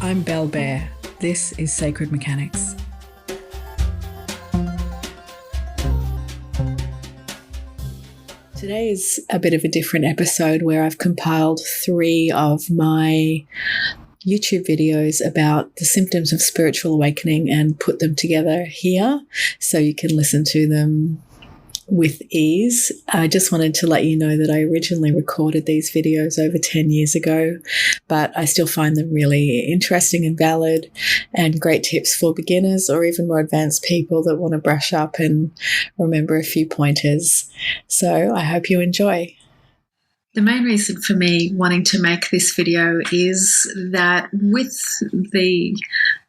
I'm Belle Bear. This is Sacred Mechanics. Today is a bit of a different episode where I've compiled 3 of my YouTube videos about the symptoms of spiritual awakening and put them together here so you can listen to them with ease. I just wanted to let you know that I originally recorded these videos over 10 years ago, but I still find them really interesting and valid and great tips for beginners or even more advanced people that want to brush up and remember a few pointers. So I hope you enjoy. The main reason for me wanting to make this video is that with the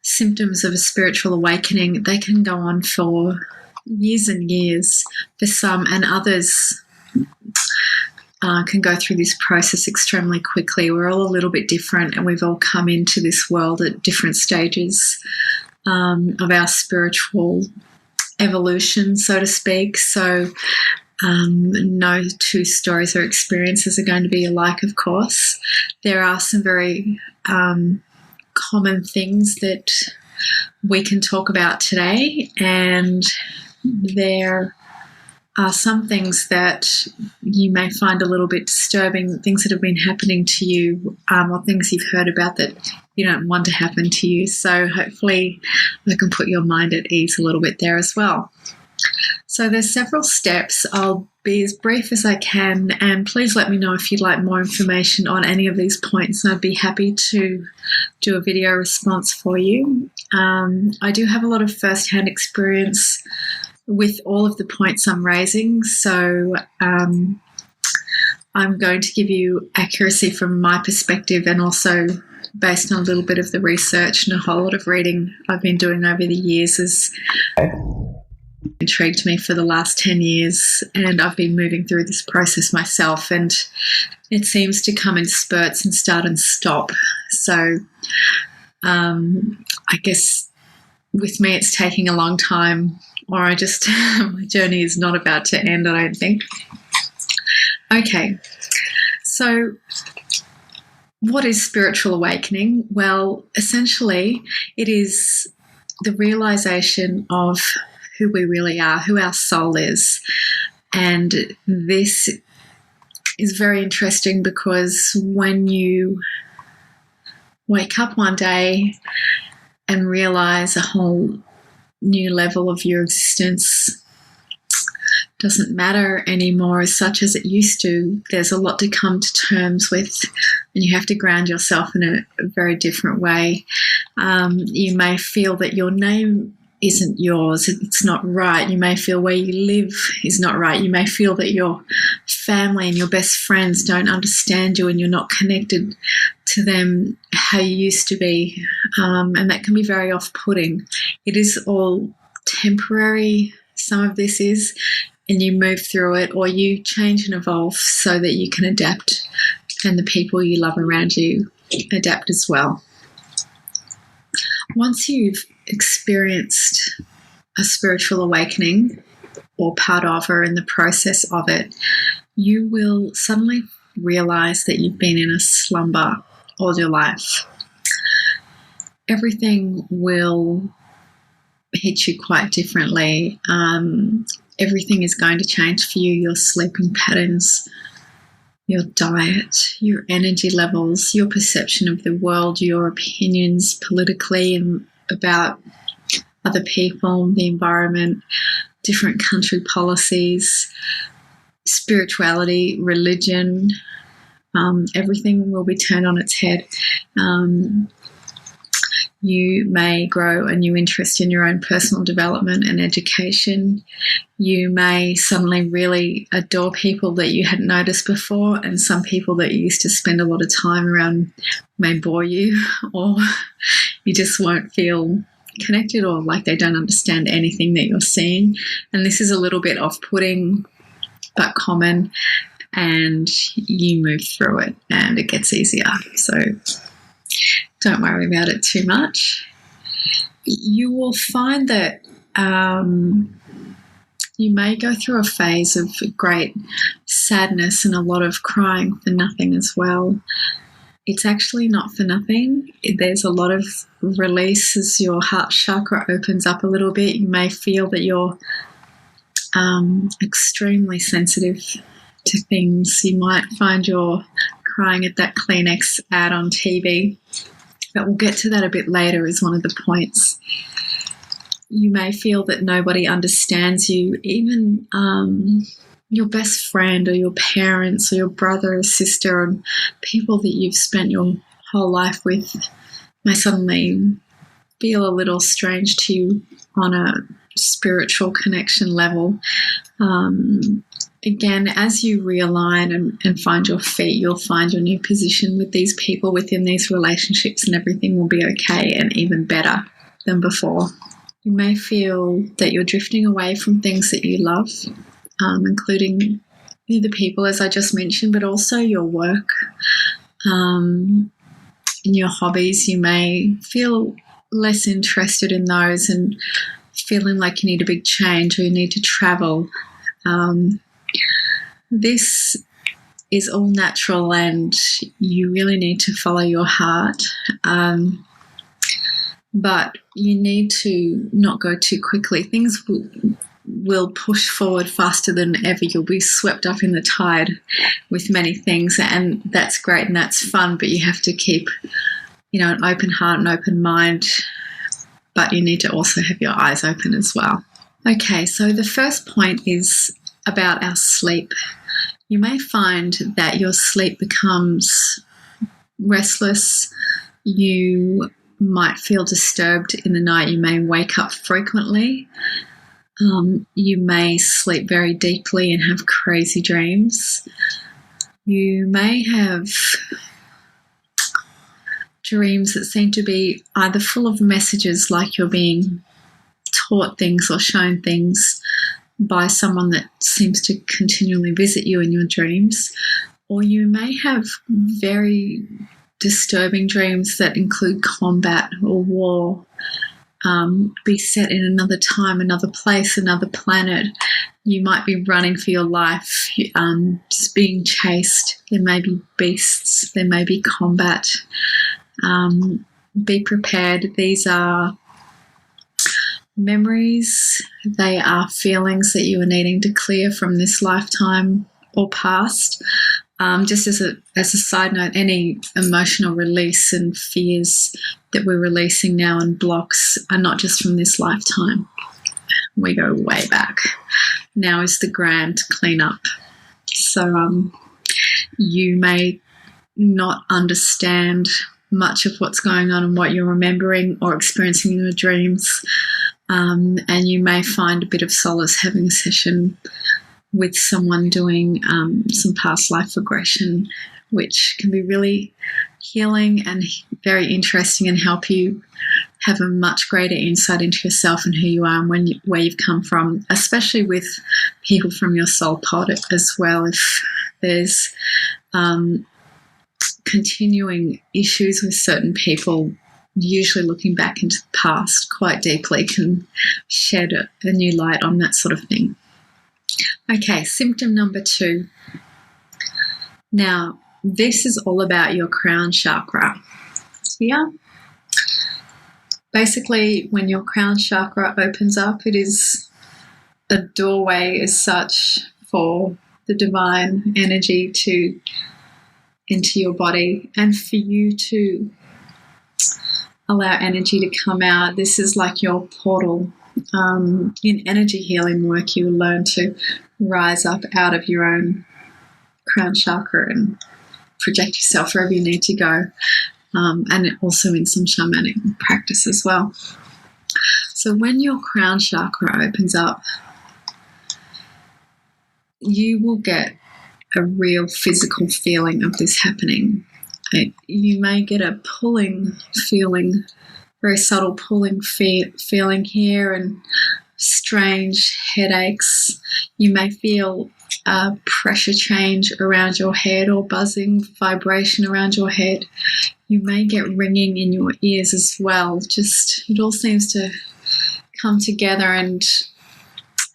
symptoms of a spiritual awakening, they can go on for years and years for some, and others can go through this process extremely quickly. We're all a little bit different, and we've all come into this world at different stages of our spiritual evolution, so to speak. So no 2 stories or experiences are going to be alike, of course. There are some very common things that we can talk about today, and there are some things that you may find a little bit disturbing, things that have been happening to you, or things you've heard about that you don't want to happen to you. So hopefully I can put your mind at ease a little bit there as well. So there's several steps. I'll be as brief as I can, and please let me know if you'd like more information on any of these points, and I'd be happy to do a video response for you. I do have a lot of first-hand experience with all of the points I'm raising, so I'm going to give you accuracy from my perspective and also based on a little bit of the research and a whole lot of reading I've been doing over the years has intrigued me for the last 10 years, and I've been moving through this process myself, and it seems to come in spurts and start and stop. So I guess with me it's taking a long time, or my journey is not about to end, I don't think. Okay, so what is spiritual awakening? Well, essentially it is the realization of who we really are, who our soul is. And this is very interesting because when you wake up one day and realize a whole new level of your existence doesn't matter anymore as such as it used to, there's a lot to come to terms with, and you have to ground yourself in a very different way. You may feel that your name isn't yours, it's not right. You may feel where you live is not right. You may feel that your family and your best friends don't understand you and you're not connected to them how you used to be, and that can be very off-putting. It is all temporary, some of this is, and you move through it, or you change and evolve so that you can adapt, and the people you love around you adapt as well. Once you've experienced a spiritual awakening or part of or in the process of it, you will suddenly realize that you've been in a slumber all your life. Everything will hit you quite differently. Everything is going to change for you, your sleeping patterns, your diet, your energy levels, your perception of the world, your opinions politically and about other people, the environment, different country policies, spirituality, religion, everything will be turned on its head. You may grow a new interest in your own personal development and education. You may suddenly really adore people that you hadn't noticed before, and some people that you used to spend a lot of time around may bore you, or you just won't feel connected or like they don't understand anything that you're seeing. And this is a little bit off-putting but common, and you move through it and it gets easier. So don't worry about it too much. You will find that you may go through a phase of great sadness and a lot of crying for nothing as well. it's actually not for nothing. There's a lot of release as your heart chakra opens up a little bit. You may feel that you're extremely sensitive to things. You might find you're crying at that Kleenex ad on TV, but we'll get to that a bit later as one of the points. You may feel that nobody understands you, even your best friend or your parents or your brother or sister and people that you've spent your whole life with may suddenly feel a little strange to you on a spiritual connection level. Again, as you realign and find your feet, you'll find your new position with these people within these relationships, and everything will be okay and even better than before. You may feel that you're drifting away from things that you love, including the people, as I just mentioned, but also your work and your hobbies. You may feel less interested in those and feeling like you need a big change or you need to travel. This is all natural, and you really need to follow your heart. But you need to not go too quickly. Things will push forward faster than ever. You'll be swept up in the tide with many things, and that's great and that's fun, but you have to keep, an open heart and open mind, but you need to also have your eyes open as well. Okay, so the first point is about our sleep. You may find that your sleep becomes restless. You might feel disturbed in the night. You may wake up frequently. You may sleep very deeply and have crazy dreams. You may have dreams that seem to be either full of messages, like you're being taught things or shown things by someone that seems to continually visit you in your dreams, or you may have very disturbing dreams that include combat or war, be set in another time, another place, another planet. You might be running for your life, just being chased. There may be beasts, there may be combat. Be prepared. These are memories. They are feelings that you are needing to clear from this lifetime or past. Just as a side note, any emotional release and fears that we're releasing now and blocks are not just from this lifetime. We go way back. Now is the grand cleanup. So you may not understand much of what's going on and what you're remembering or experiencing in your dreams, and you may find a bit of solace having a session with someone doing some past life regression, which can be really healing and very interesting and help you have a much greater insight into yourself and who you are and where you've come from, especially with people from your soul pod as well. If there's continuing issues with certain people, usually looking back into the past quite deeply can shed a new light on that sort of thing. Okay, symptom number 2. Now, this is all about your crown chakra. Here, basically, when your crown chakra opens up, it is a doorway as such for the divine energy to enter your body and for you to allow energy to come out. This is like your portal. In energy healing work, you will learn to rise up out of your own crown chakra and project yourself wherever you need to go, and also in some shamanic practice as well. So when your crown chakra opens up, you will get a real physical feeling of this happening. You may get a pulling feeling, very subtle pulling feeling here, and strange headaches. You may feel a pressure change around your head or buzzing vibration around your head. You may get ringing in your ears as well. Just, it all seems to come together, and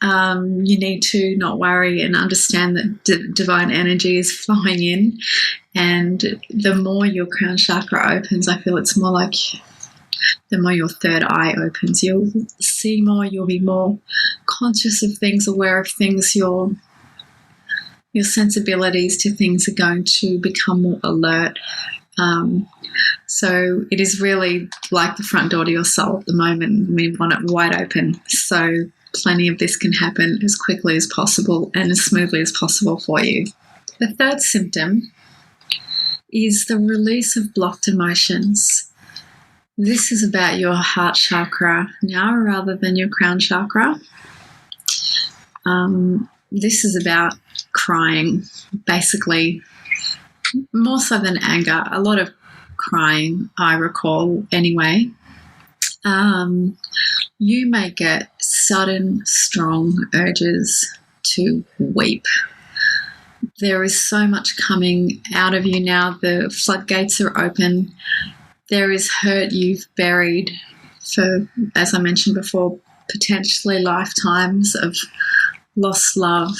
You need to not worry and understand that divine energy is flowing in. And the more your crown chakra opens, I feel it's more like the more your third eye opens. You'll see more, you'll be more conscious of things, aware of things. Your sensibilities to things are going to become more alert. So it is really like the front door to your soul at the moment. We want it wide open. So plenty of this can happen as quickly as possible and as smoothly as possible for you. The third symptom is the release of blocked emotions. This is about your heart chakra now rather than your crown chakra. This is about crying, basically, more so than anger. A lot of crying, I recall anyway. You may get sudden, strong urges to weep. There is so much coming out of you now. The floodgates are open. There is hurt you've buried for, as I mentioned before, potentially lifetimes of lost love,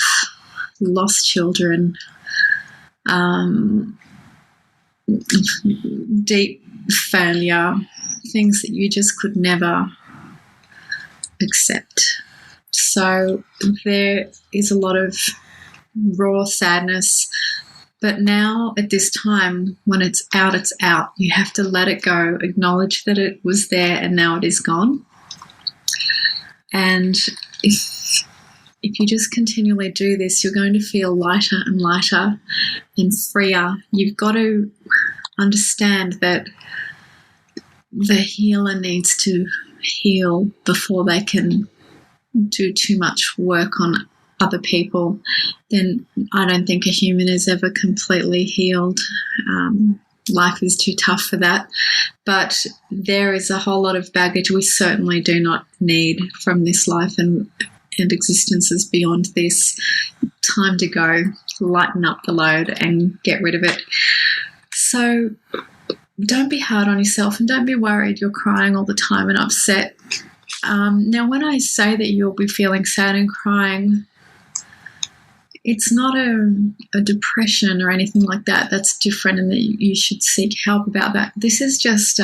lost children, deep failure, things that you just could never accept. So there is a lot of raw sadness. But now at this time, when it's out, it's out. You have to let it go, acknowledge that it was there and now it is gone. And if you just continually do this, you're going to feel lighter and lighter and freer. You've got to understand that the healer needs to heal before they can do too much work on other people. Then I don't think a human is ever completely healed. Life is too tough for that. But there is a whole lot of baggage we certainly do not need from this life and existences beyond this. Time to go, lighten up the load and get rid of it. So don't be hard on yourself and don't be worried you're crying all the time and upset. Now, when I say that you'll be feeling sad and crying, it's not a depression or anything like that. That's different, and that you should seek help about that. This is just,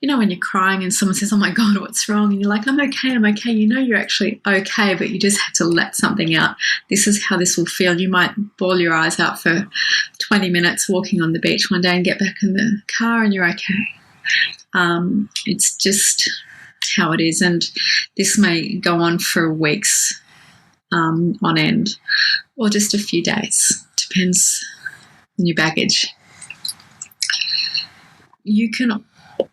when you're crying and someone says, "Oh my God, what's wrong?" And you're like, I'm okay. You know you're actually okay, but you just have to let something out. This is how this will feel. You might bawl your eyes out for 20 minutes walking on the beach one day and get back in the car and you're okay. It's just how it is, and this may go on for weeks on end, or just a few days. Depends on your baggage. You can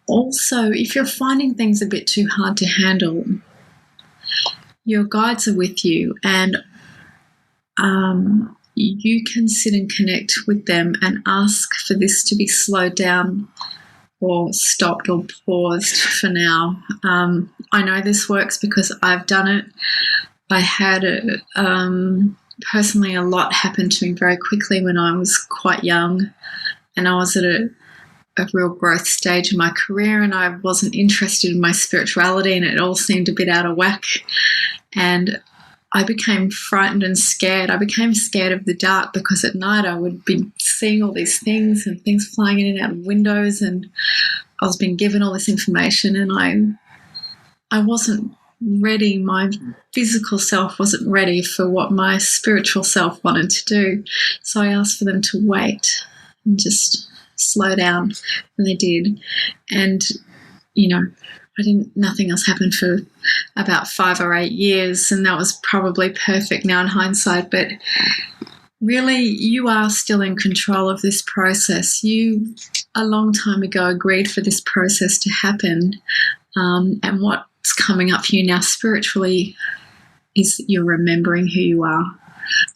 also, if you're finding things a bit too hard to handle, your guides are with you, and you can sit and connect with them and ask for this to be slowed down or stopped or paused for now. I know this works because I've done it. I had personally a lot happen to me very quickly when I was quite young, and I was at a real growth stage in my career, and I wasn't interested in my spirituality, and it all seemed a bit out of whack, and I became frightened and scared. I became scared of the dark because at night I would be seeing all these things and things flying in and out of windows, and I was being given all this information, and I wasn't ready. My physical self wasn't ready for what my spiritual self wanted to do. So I asked for them to wait and just slow down, and they did. And nothing else happened for about 5 or 8 years, and that was probably perfect now in hindsight. But really, you are still in control of this process. You, a long time ago, agreed for this process to happen, and what's coming up for you now spiritually is you're remembering who you are.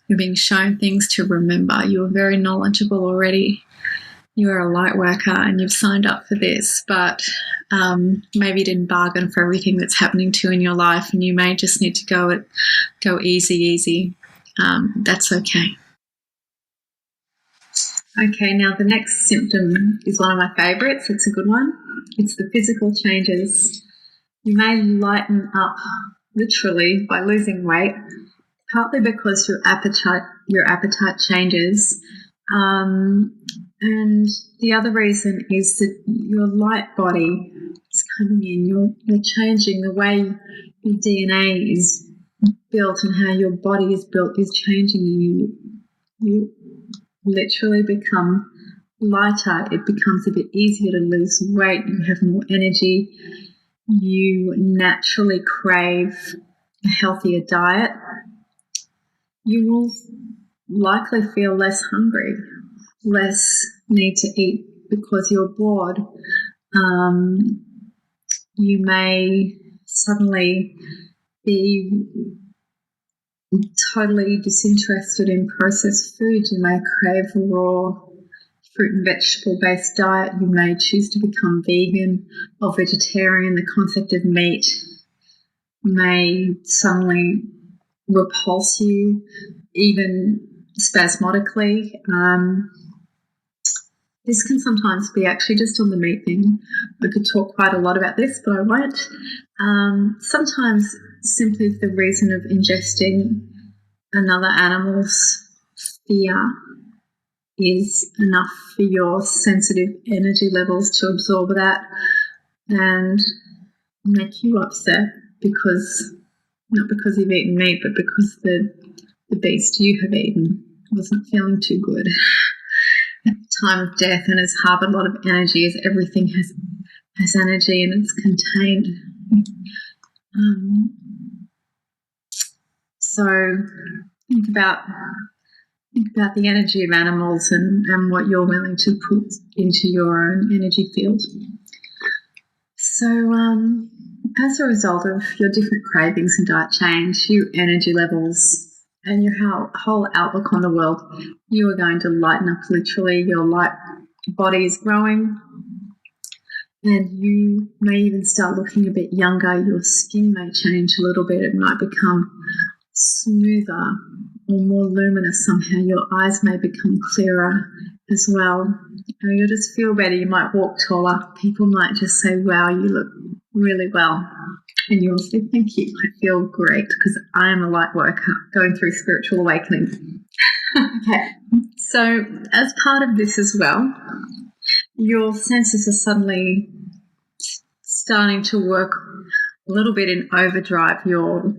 You're being shown things to remember. You are very knowledgeable already. You are a light worker and you've signed up for this, but maybe you didn't bargain for everything that's happening to you in your life, and you may just need to go easy. That's okay. Okay, now the next symptom is one of my favourites. It's a good one. It's the physical changes. You may lighten up literally by losing weight, partly because your appetite changes. And the other reason is that your light body is coming in. You're changing the way your DNA is built and how your body is built is changing, and you literally become lighter. It becomes a bit easier to lose weight. You have more energy. You naturally crave a healthier diet. You will likely feel less hungry, less need to eat because you're bored. You may suddenly be totally disinterested in processed food. You may crave a raw fruit and vegetable-based diet. You may choose to become vegan or vegetarian. The concept of meat may suddenly repulse you, even spasmodically. This can sometimes be actually just on the meat thing. I could talk quite a lot about this, but I won't. Sometimes simply the reason of ingesting another animal's fear is enough for your sensitive energy levels to absorb that and make you upset because, not because you've eaten meat, but because the beast you have eaten wasn't feeling too good at the time of death and has harbored a lot of energy, as everything has energy and it's contained. So think about the energy of animals and what you're willing to put into your own energy field. So as a result of your different cravings and diet change, your energy levels and your whole outlook on the world, you are going to lighten up literally. Your light body is growing and you may even start looking a bit younger. Your skin may change a little bit. It might become smoother or more luminous somehow. Your eyes may become clearer as well. And you'll just feel better. You might walk taller. People might just say, wow, you look really well. And you'll say, thank you. I feel great because I am a light worker going through spiritual awakening. Okay. So as part of this as well, your senses are suddenly starting to work a little bit in overdrive. Your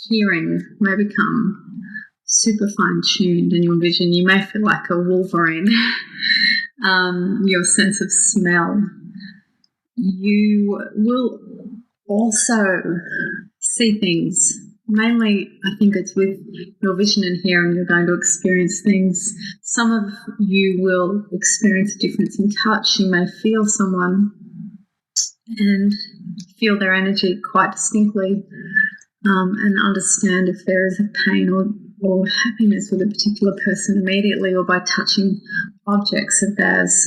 hearing may become super fine-tuned, and your vision, you may feel like a Wolverine. Your sense of smell. You will also see things. Mainly, I think it's with your vision and hearing, you're going to experience things. Some of you will experience a difference in touch. You may feel someone and feel their energy quite distinctly, and understand if there is a pain or happiness with a particular person immediately, or by touching objects of theirs.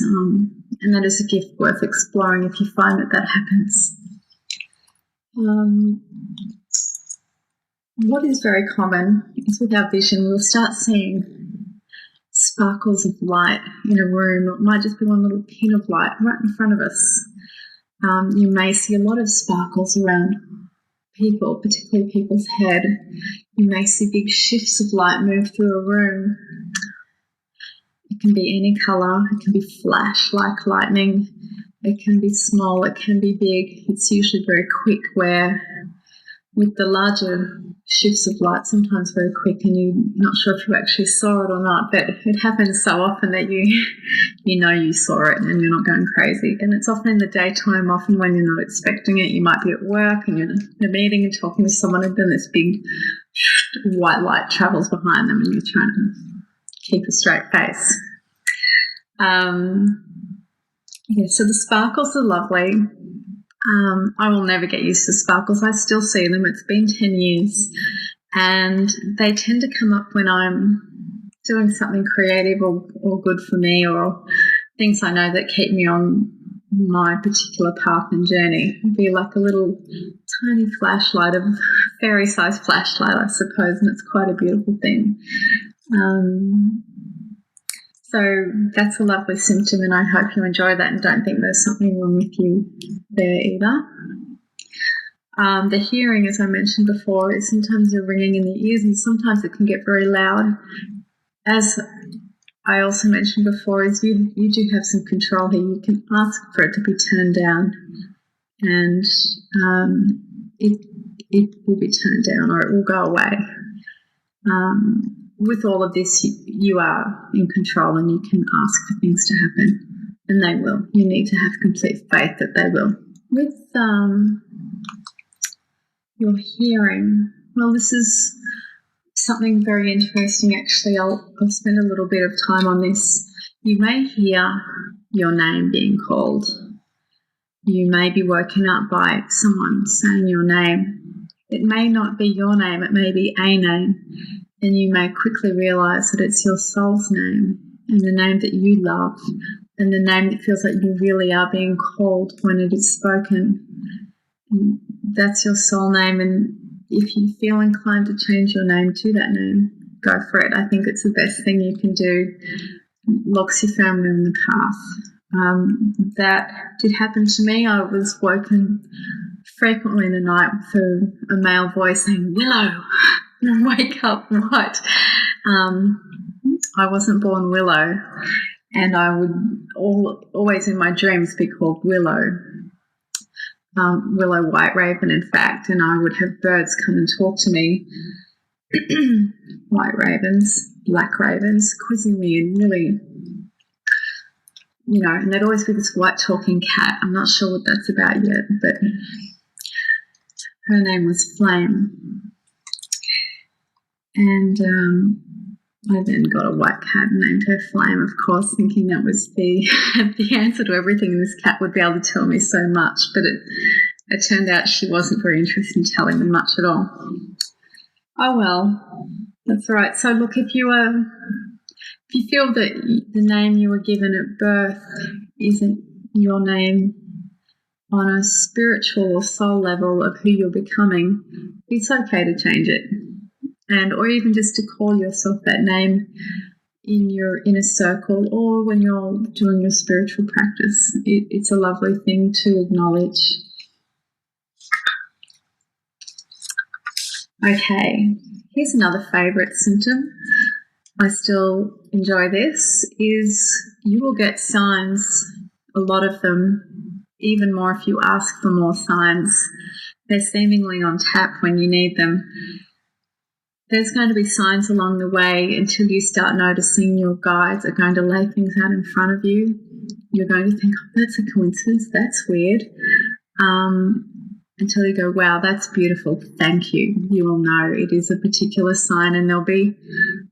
And that is a gift worth exploring if you find that happens. What is very common is with our vision, we'll start seeing sparkles of light in a room. It might just be one little pin of light right in front of us. You may see a lot of sparkles around people, particularly people's head. You may see big shifts of light move through a room. It can be any colour. It can be flash like lightning. It can be small. It can be big. It's usually very quick, where with the larger shifts of light, sometimes very quick, and you're not sure if you actually saw it or not, but it happens so often that you know you saw it and you're not going crazy. And it's often in the daytime, often when you're not expecting it. You might be at work and you're in a meeting and talking to someone, and then this big white light travels behind them and you're trying to keep a straight face. So the sparkles are lovely. I will never get used to sparkles. I still see them. It's been 10 years. And they tend to come up when I'm doing something creative or good for me, or things I know that keep me on my particular path and journey. It'd be like a little tiny flashlight, a fairy-sized flashlight, I suppose, and it's quite a beautiful thing. So that's a lovely symptom, and I hope you enjoy that and don't think there's something wrong with you there either. The hearing, as I mentioned before, is sometimes a ringing in the ears, and sometimes it can get very loud. As I also mentioned before, is you do have some control here. You can ask for it to be turned down, and it will be turned down, or it will go away. With all of this, you are in control, and you can ask for things to happen, and they will. You need to have complete faith that they will. With your hearing, well, this is something very interesting, actually. I'll spend a little bit of time on this. You may hear your name being called. You may be woken up by someone saying your name. It may not be your name, it may be a name, and you may quickly realise that it's your soul's name, and the name that you love, and the name that feels like you really are being called when it is spoken. And that's your soul name, and if you feel inclined to change your name to that name, go for it. I think it's the best thing you can do. It locks you firmly on the path. That did happen to me. I was woken frequently in the night with a male voice saying, "Willow," and I wake up, right? I wasn't born Willow, and I would always in my dreams be called Willow. Willow White Raven, in fact, and I would have birds come and talk to me, white ravens, black ravens, quizzing me and really, and there'd always be this white talking cat. I'm not sure what that's about yet, but her name was Flame. And I then got a white cat and named her Flame, of course, thinking that was the answer to everything, and this cat would be able to tell me so much, but it turned out she wasn't very interested in telling them much at all. Oh well, that's all right. So look, if you feel that the name you were given at birth isn't your name on a spiritual or soul level of who you're becoming, it's okay to change it. Or even just to call yourself that name in your inner circle, or when you're doing your spiritual practice. It's a lovely thing to acknowledge. Okay, here's another favourite symptom. I still enjoy this, is you will get signs, a lot of them, even more if you ask for more signs. They're seemingly on tap when you need them. There's going to be signs along the way until you start noticing your guides are going to lay things out in front of you. You're going to think, oh, that's a coincidence, that's weird. Until you go, wow, that's beautiful, thank you. You will know it is a particular sign, and there'll be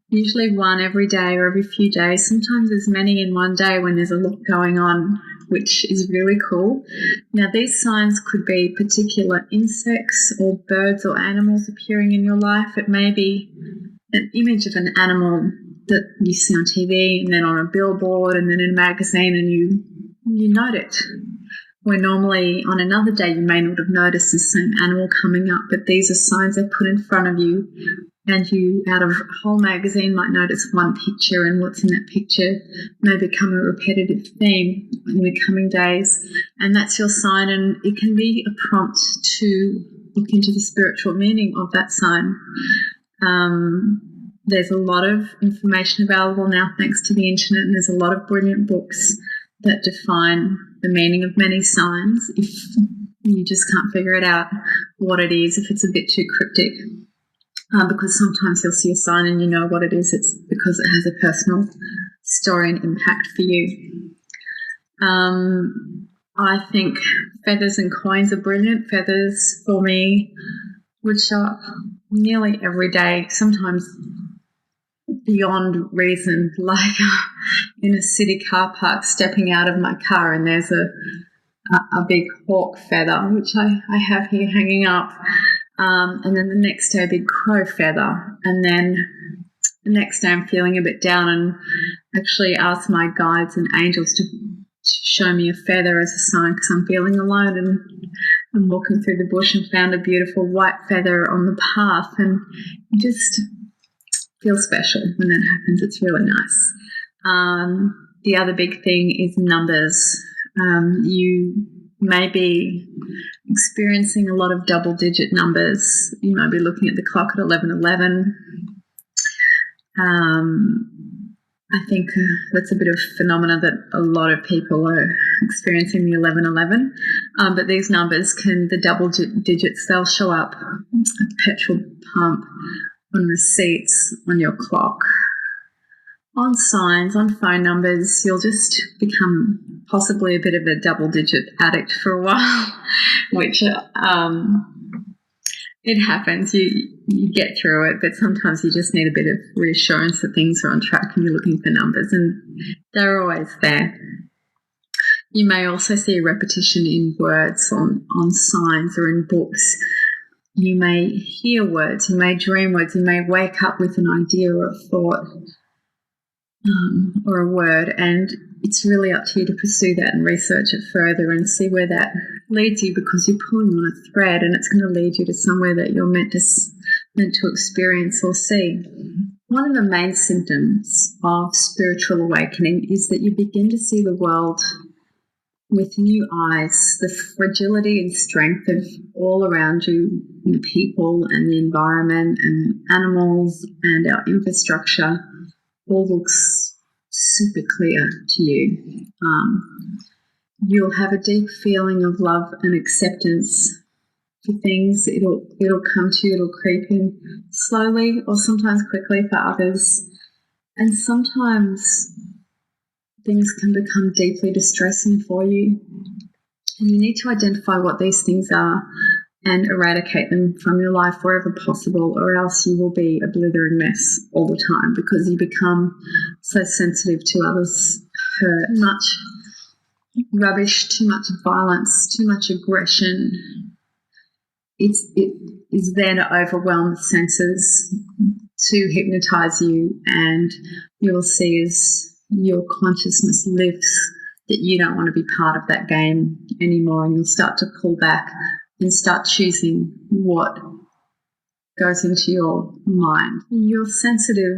usually one every day or every few days. Sometimes there's many in one day when there's a lot going on, which is really cool. Now, these signs could be particular insects or birds or animals appearing in your life. It may be an image of an animal that you see on TV and then on a billboard and then in a magazine, and you note it. Where normally on another day you may not have noticed the same animal coming up, but these are signs they put in front of you, and you, out of a whole magazine, might notice one picture, and what's in that picture may become a repetitive theme in the coming days, and that's your sign, and it can be a prompt to look into the spiritual meaning of that sign. There's a lot of information available now thanks to the internet, and there's a lot of brilliant books that define the meaning of many signs if you just can't figure it out what it is, if it's a bit too cryptic. Because sometimes you'll see a sign and you know what it is. It's because it has a personal story and impact for you. I think feathers and coins are brilliant. Feathers, for me, would show up nearly every day, sometimes beyond reason, like in a city car park, stepping out of my car and there's a big hawk feather, which I have here hanging up, and then the next day a big crow feather, and then the next day I'm feeling a bit down and actually ask my guides and angels to show me a feather as a sign because I'm feeling alone, and I'm walking through the bush and found a beautiful white feather on the path, and you just feel special when that happens. It's really nice. The other big thing is numbers. You may be experiencing a lot of double-digit numbers. You might be looking at the clock at 11:11. I think that's a bit of phenomena that a lot of people are experiencing, the 11:11. But these numbers the double digits, they'll show up at petrol pump, on receipts, on your clock, on signs, on phone numbers. You'll just become possibly a bit of a double-digit addict for a while, which it happens. You get through it, but sometimes you just need a bit of reassurance that things are on track and you're looking for numbers, and they're always there. You may also see a repetition in words, on signs, or in books. You may hear words, you may dream words, you may wake up with an idea or a thought or a word, and it's really up to you to pursue that and research it further and see where that leads you, because you're pulling on a thread and it's going to lead you to somewhere that you're meant to experience or see. One of the main symptoms of spiritual awakening is that you begin to see the world with new eyes. The fragility and strength of all around you, the people and the environment and animals and our infrastructure, all looks super clear to you. You'll have a deep feeling of love and acceptance for things. It'll come to you, it'll creep in slowly or sometimes quickly for others. And sometimes things can become deeply distressing for you. And you need to identify what these things are and eradicate them from your life wherever possible, or else you will be a blithering mess all the time, because you become so sensitive to others' hurt. Too much rubbish, too much violence, too much aggression. It is there to overwhelm the senses, to hypnotize you, and you will see as your consciousness lifts that you don't want to be part of that game anymore, and you'll start to pull back and start choosing what goes into your mind. You're sensitive,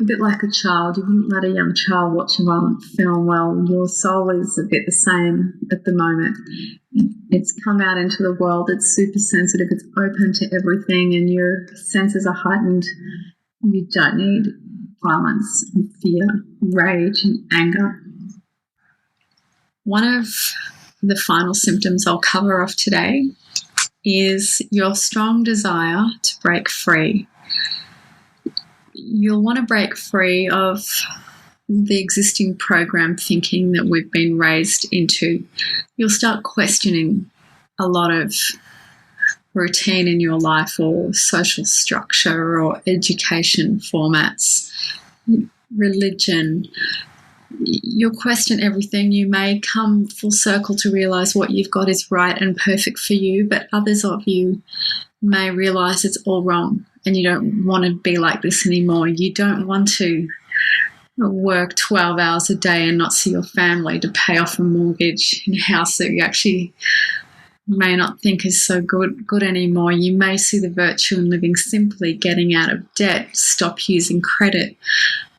a bit like a child. You wouldn't let a young child watch a violent film. Well, your soul is a bit the same at the moment. It's come out into the world. It's super sensitive. It's open to everything, and your senses are heightened. You don't need violence and fear, rage and anger. One of the final symptoms I'll cover off today is your strong desire to break free. You'll want to break free of the existing program thinking that we've been raised into. You'll start questioning a lot of routine in your life, or social structure, or education formats, religion. You'll question everything. You may come full circle to realise what you've got is right and perfect for you, but others of you may realise it's all wrong and you don't want to be like this anymore. You don't want to work 12 hours a day and not see your family to pay off a mortgage in a house that you actually may not think is so good anymore. You may see the virtue in living simply, getting out of debt, stop using credit.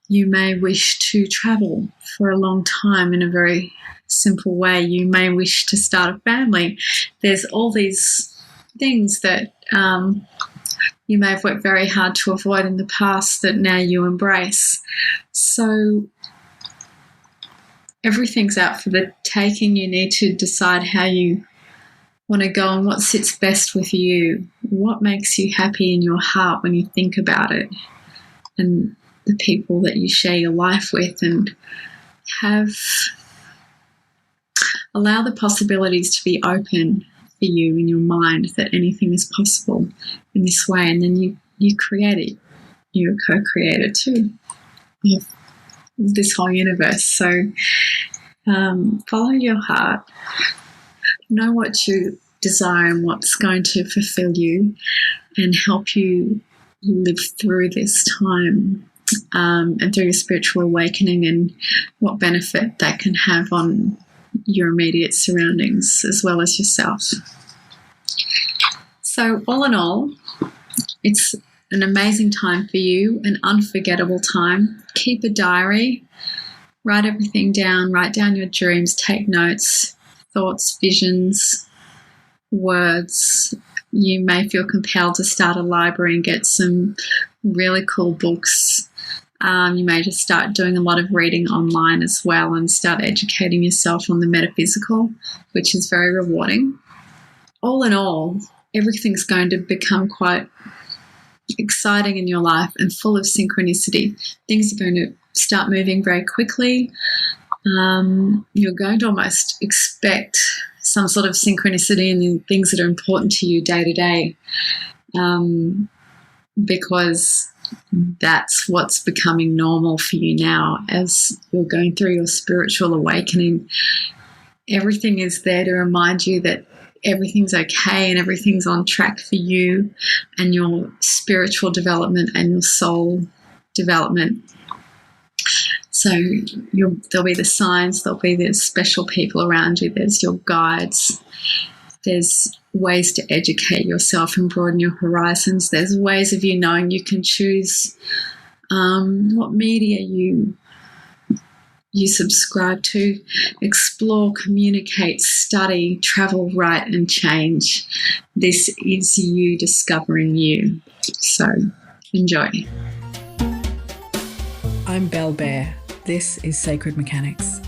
You may wish to travel for a long time in a very simple way. You may wish to start a family. There's all these things that you may have worked very hard to avoid in the past that now you embrace. So everything's out for the taking. You need to decide how you want to go and what sits best with you, what makes you happy in your heart when you think about it, and the people that you share your life with, and allow the possibilities to be open for you in your mind, that anything is possible in this way. And then you create it. You're a co-creator too of this whole universe. So follow your heart. Know what you desire and what's going to fulfill you and help you live through this time. And through your spiritual awakening, and what benefit that can have on your immediate surroundings as well as yourself. So all in all, it's an amazing time for you, an unforgettable time. Keep a diary, write everything down, write down your dreams, take notes, thoughts, visions, words. You may feel compelled to start a library and get some really cool books. You may just start doing a lot of reading online as well and start educating yourself on the metaphysical, which is very rewarding. All in all, everything's going to become quite exciting in your life and full of synchronicity. Things are going to start moving very quickly. You're going to almost expect some sort of synchronicity in the things that are important to you day to day, because that's what's becoming normal for you now as you're going through your spiritual awakening. Everything is there to remind you that everything's okay and everything's on track for you and your spiritual development and your soul development. So there'll be the signs, there'll be the special people around you, there's your guides, there's ways to educate yourself and broaden your horizons, there's ways of you knowing you can choose what media you subscribe to, explore, communicate, study, travel, write, and change. This is you discovering you. So enjoy. I'm Belle Bear. This is Sacred Mechanics.